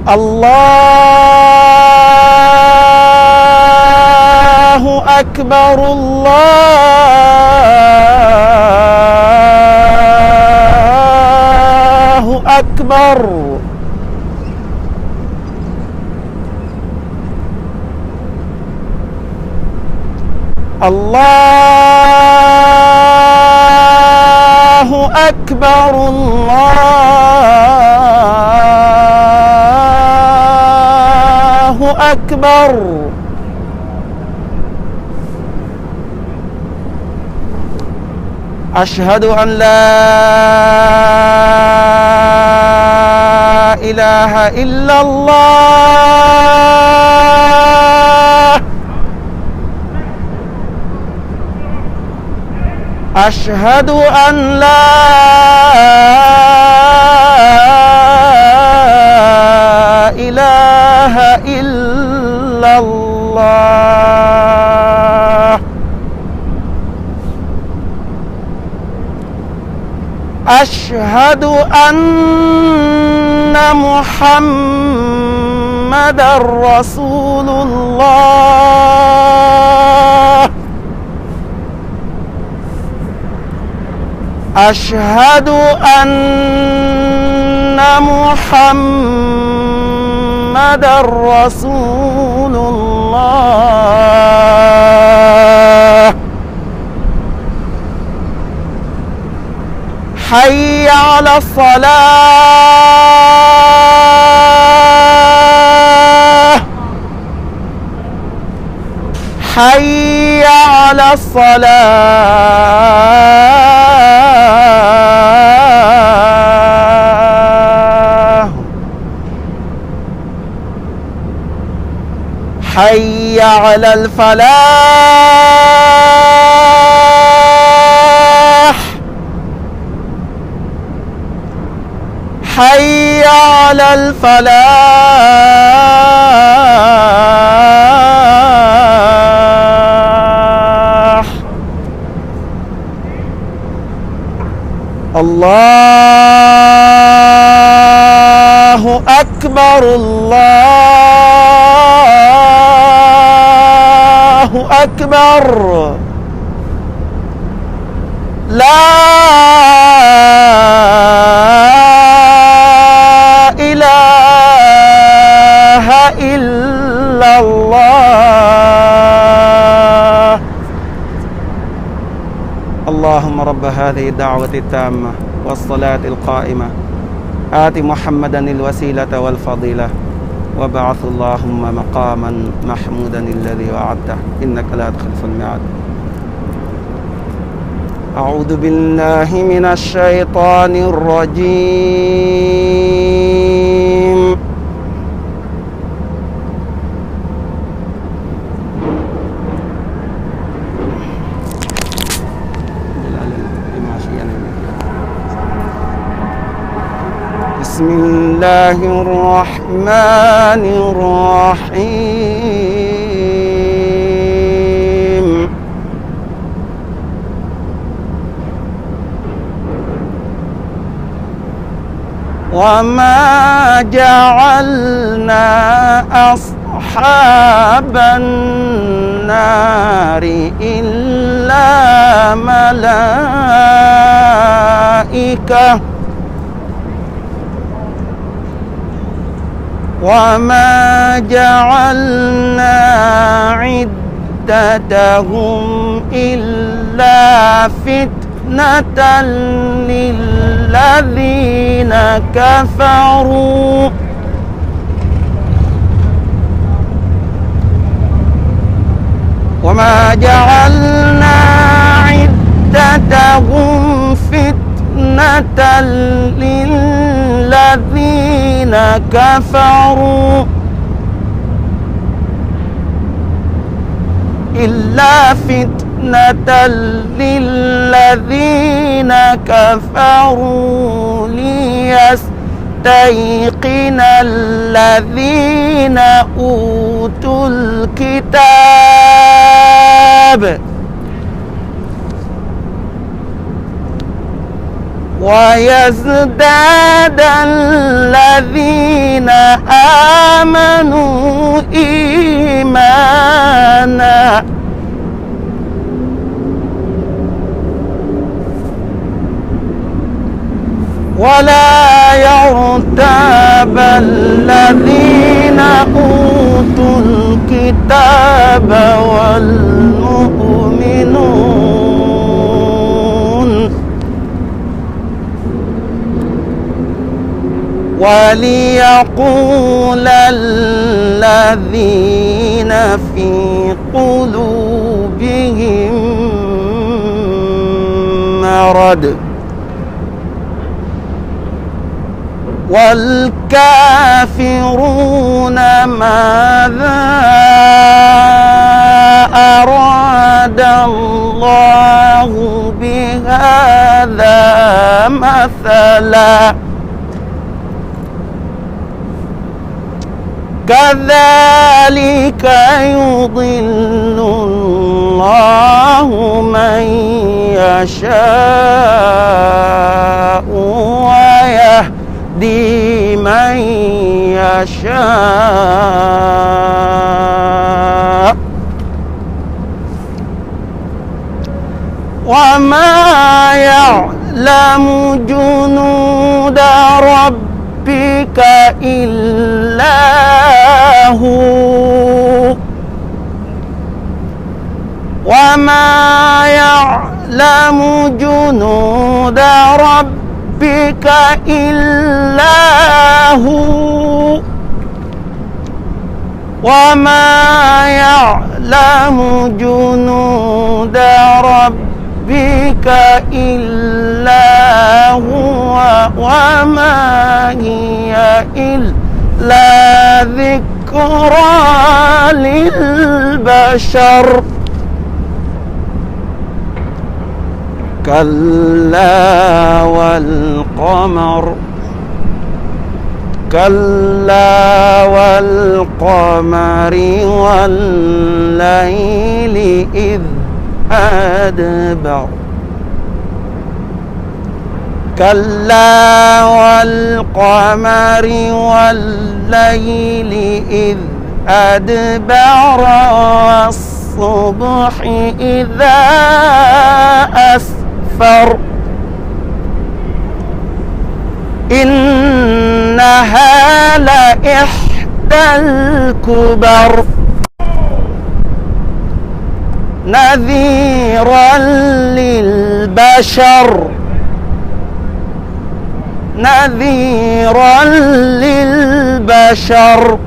الله أكبر الله أكبر الله أكبر الله أكبر أشهد أن لا إله إلا الله أشهد أن لا إله إلا الله أشهد أن محمدًا رسول الله أشهد أن محمدًا رسول الله حي على الصلاة حي على الصلاة حي على الفلاح حي على الفلاح الله أكبر الله أكبر لا إله إلا الله اللهم رب هذه الدعوة التامة والصلاة القائمة آت محمدا الوسيلة والفضيلة وابعث اللهم مقاما محمودا الذي وعدته إنك لا تخلف الميعاد أعوذ بالله من الشيطان الرجيم بسم الله الرحمن الرحيم وما جعلنا أصحاب النار إلا ملائكة وما جعلنا عدتهم إلا فتنة للذين كفروا وما جعلنا عدتهم فتنة للذين كفروا إلا فتنة للذين كفروا ليستيقن الذين أوتوا الكتاب ويزداد الذين آمنوا إيمانا ولا يرتاب الذين أوتوا الكتاب والمؤمنون وليقول الذين في قلوبهم مرض والكافرون ماذا أراد الله بهذا مثلا كذلك يضل الله من يشاء ويهدي من يشاء وما يعلم جنود ربك إلا هو وما يعلم جنود ربك إلا هو وما يعلم جنود ربك إلا هو وما هي إلا ذكرى للبشر كلا والقمر كلا والقمر والليل إذ أدبر كلا والقمر والليل إذ أدبر والصبح إذا أسفر إنها لإحدى الكبر نذيرا للبشر نذيرا للبشر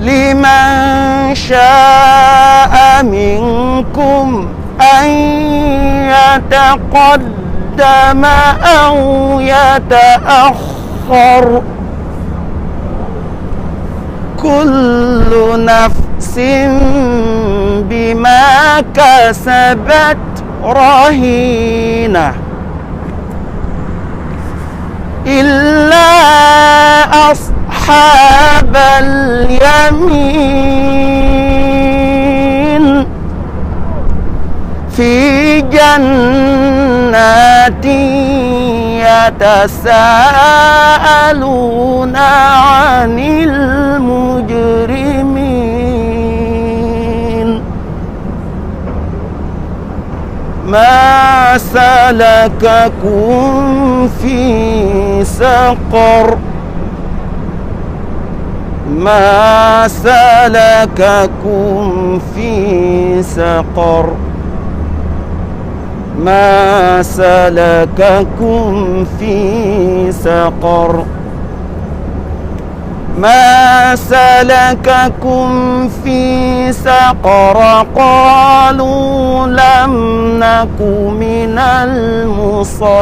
لمن شاء منكم أن يتقدم أو يتأخر كل نفس بما كسبت رهينة إلا أصحاب اليمين في جنات يتساءلون عن المجرمين ما سلككم في سقر ما سلككم في سقر ما سلككم في سقر ما سلككم في سقر قالوا لم نك من المصلين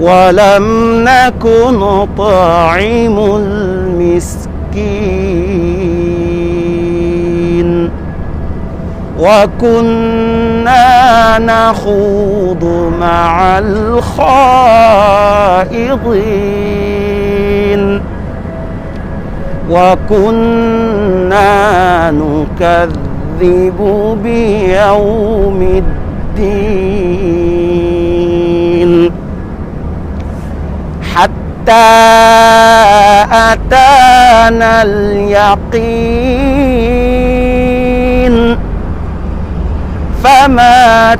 ولم نك نطعم المسكين وكنا نخوض مع الخائضين وكنا نكذب بيوم الدين حتى أتانا اليقين فما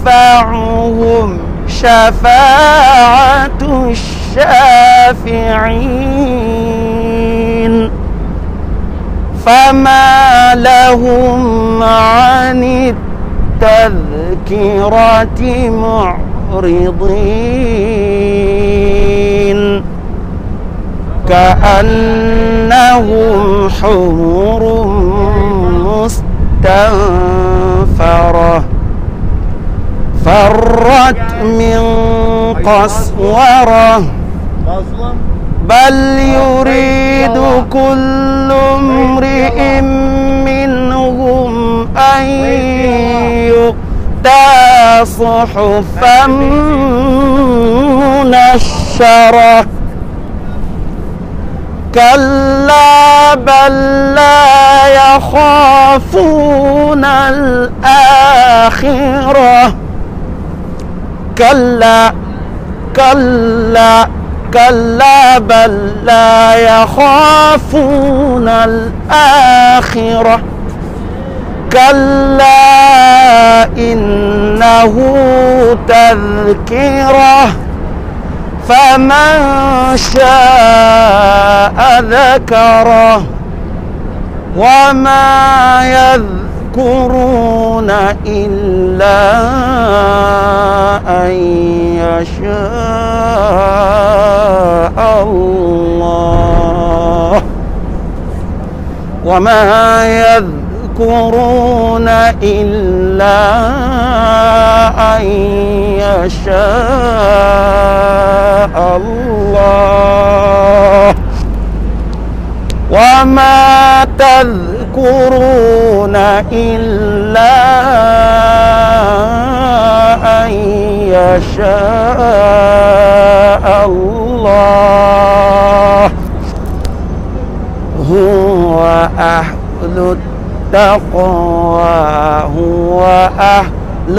تنفعهم شفاعة الشافعين فما لهم عن التذكرة معرضين كأنهم حمر مستنفرة فرت من قسورة بل يريد كل امرئ منهم أن يؤتى صحفا منشرة كلا بل لا يخافون الآخرة كلا بل لا يخافون الآخرة كلا إنه تذكرة فمن شاء ذكره وما يذكرون إلا أن يشاء الله وما يذكرون إلا أن يشاء الله وما تذكرون إلا أن يشاء الله هو أهل التقوى هو أهل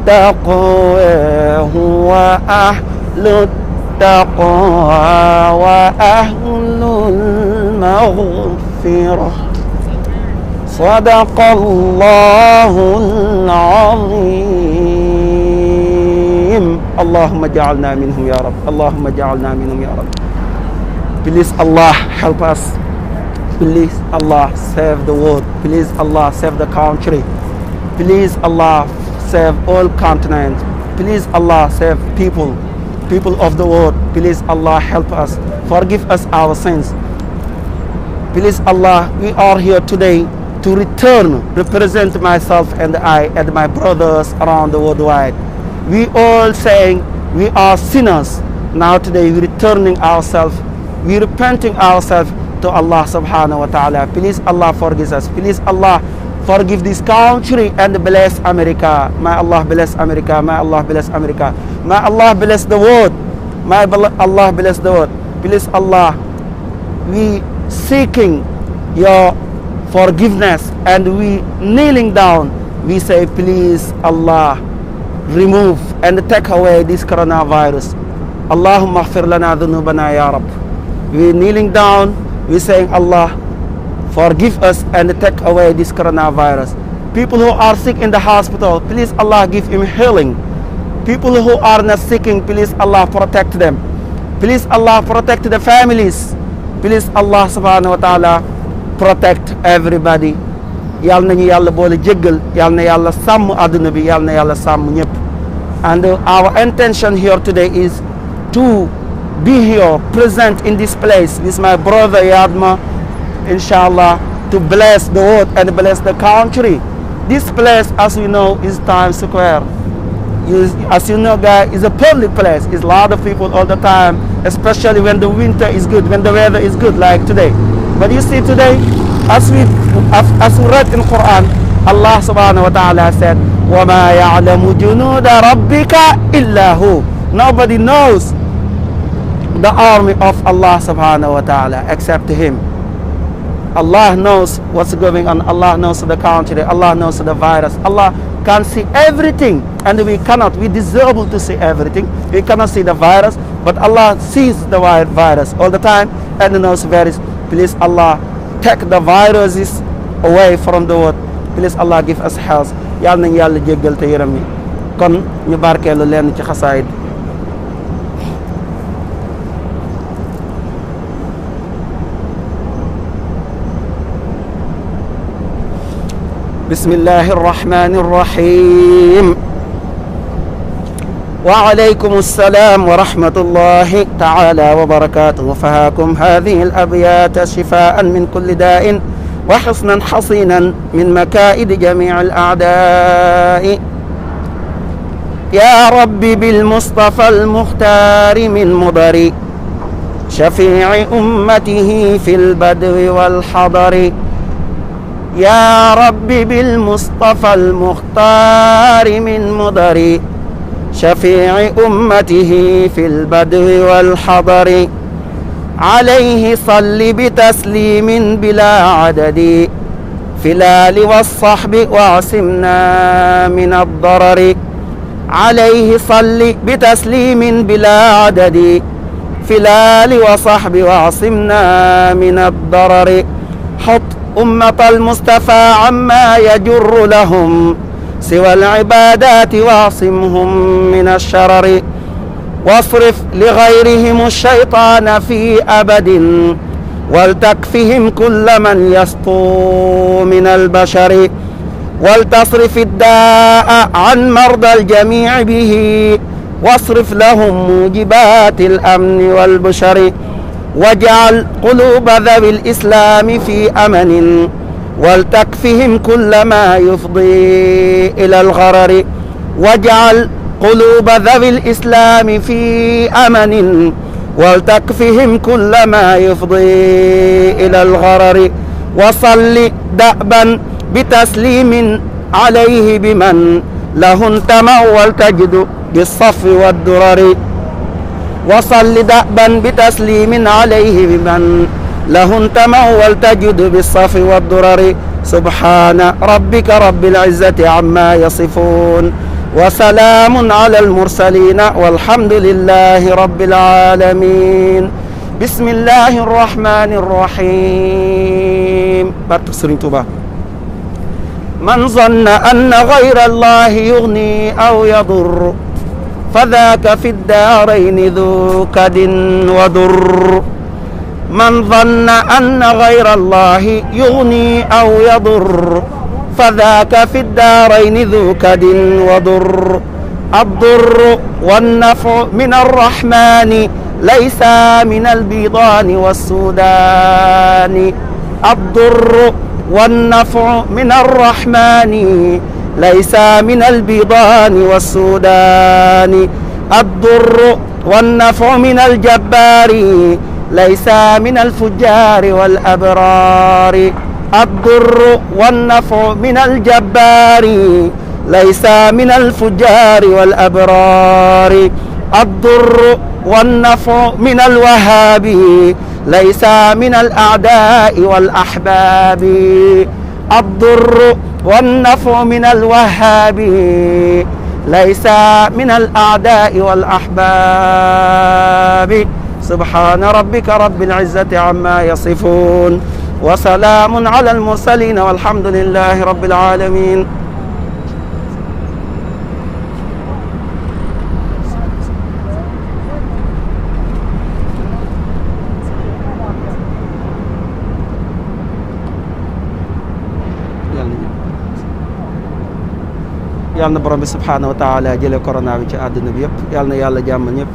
التقوى هو أهل التقوى وأهل المغفرة صدق الله العظيم اللهم اجعلنا منهم يا رب اللهم اجعلنا منهم يا رب. Please Allah help us. Please Allah save the world. Please Allah save the country. Please Allah save all continents. Please Allah save people of the world. Please Allah help us. Forgive us our sins. Please Allah, we are here today to represent myself and I and my brothers around the worldwide. We all saying we are sinners. Now today we returning ourselves, we repenting ourselves to Allah subhanahu wa ta'ala. Please Allah forgive us. Please Allah forgive this country and bless America. May Allah bless America. May Allah bless America. May Allah bless the world. May Allah bless the world. Please Allah, we seeking your forgiveness and we kneeling down. We say please Allah remove and take away this coronavirus. Allahumma ighfir lana dhunubana ya Rabb. We kneeling down. We saying Allah forgive us and take away this coronavirus. People who are sick in the hospital, please Allah give him healing. People who are not seeking, please Allah protect them. Please Allah protect the families. Please Allah subhanahu wa ta'ala protect everybody. Yal nañu yàlla boole jéggal, yal na yàlla sàmm àdduna bi, yal na yàlla sàmm ñëpp. And our intention here today is to be here present in this place with my brother Yadma, inshallah, to bless the world and bless the country. This place, as we know, is Times Square. As you know, guys, it's a public place. It's a lot of people all the time, especially when the winter is good, when the weather is good, like today. But you see today, as we read in Quran, Allah subhanahu wa ta'ala said, وَمَا يَعْلَمُ جُنُودَ رَبِّكَ إِلَّا هُ. Nobody knows the army of Allah subhanahu wa ta'ala except him. Allah knows what's going on. Allah knows the country. Allah knows the virus. Allah can see everything, and we cannot. We deserve to see everything. We cannot see the virus. But Allah sees the virus all the time and knows virus. Please, Allah, take the viruses away from the world. Please, Allah, give us health. Yàlla nañ Yàlla jéggal te yërëm ñi. Kon ñu barkeelu leen ci xasaayid. Bismillahi rrahmani rrahim. وعليكم السلام ورحمة الله تعالى وبركاته. فهاكم هذه الأبيات شفاء من كل داء وحصنا حصينا من مكائد جميع الأعداء. يا رب بالمصطفى المختار من مضر شفيع أمته في البدو والحضر. يا رب بالمصطفى المختار من مضر شفيع أمته في البدو والحضر. عليه صل بتسليم بلا عدد في الآل والصحب واعصمنا من الضرر. عليه صل بتسليم بلا عدد في الآل والصحب واعصمنا من الضرر. حط أمة المصطفى عما يجر لهم سوى العبادات واعصمهم من الشرر. واصرف لغيرهم الشيطان في أبد ولتكفهم كل من يسطو من البشر. ولتصرف الداء عن مرضى الجميع به واصرف لهم موجبات الأمن والبشر. واجعل قلوب ذوي الإسلام في أمن ولتكفهم كل ما يفضي إلى الغرر. واجعل قلوب ذوي الإسلام في أمن ولتكفهم كل ما يفضي إلى الغرر. وصل دأبا بتسليم عليه بمن له انتمى ولتجد بالصف والدرر. وصل دأبا بتسليم عليه بمن له انتمى ولتجد بالصف والدرر. سبحان ربك رب العزة عما يصفون وسلام على المرسلين والحمد لله رب العالمين. بسم الله الرحمن الرحيم. barke Sëriñ Tuuba. من ظن أن غير الله يغني أو يضر فذاك في الدارين ذو كد وضر. من ظن أن غير الله يغني أو يضر فذاك في الدارين ذو كد وضر. الضر والنفع من الرحمن ليس من البيضان والسودان. الضر والنفع من الرحمن ليس من البيضان والسودان. الضر والنفع من الجبار ليس من الفجار والأبرار. الضر والنفع من الجبار ليس من الفجار والأبرار. الضر والنفع من الوهاب ليس من الأعداء والأحباب. الضر والنفع من الوهاب ليس من الأعداء والأحباب. سبحان ربك رب العزة عما يصفون وسلام على المرسلين والحمد لله رب العالمين. yàlla na borom bi subhaanahu wa taala jëlee corona bi ci àdduna bi yëpp yàlla na yàlla jàmmal ñëpp.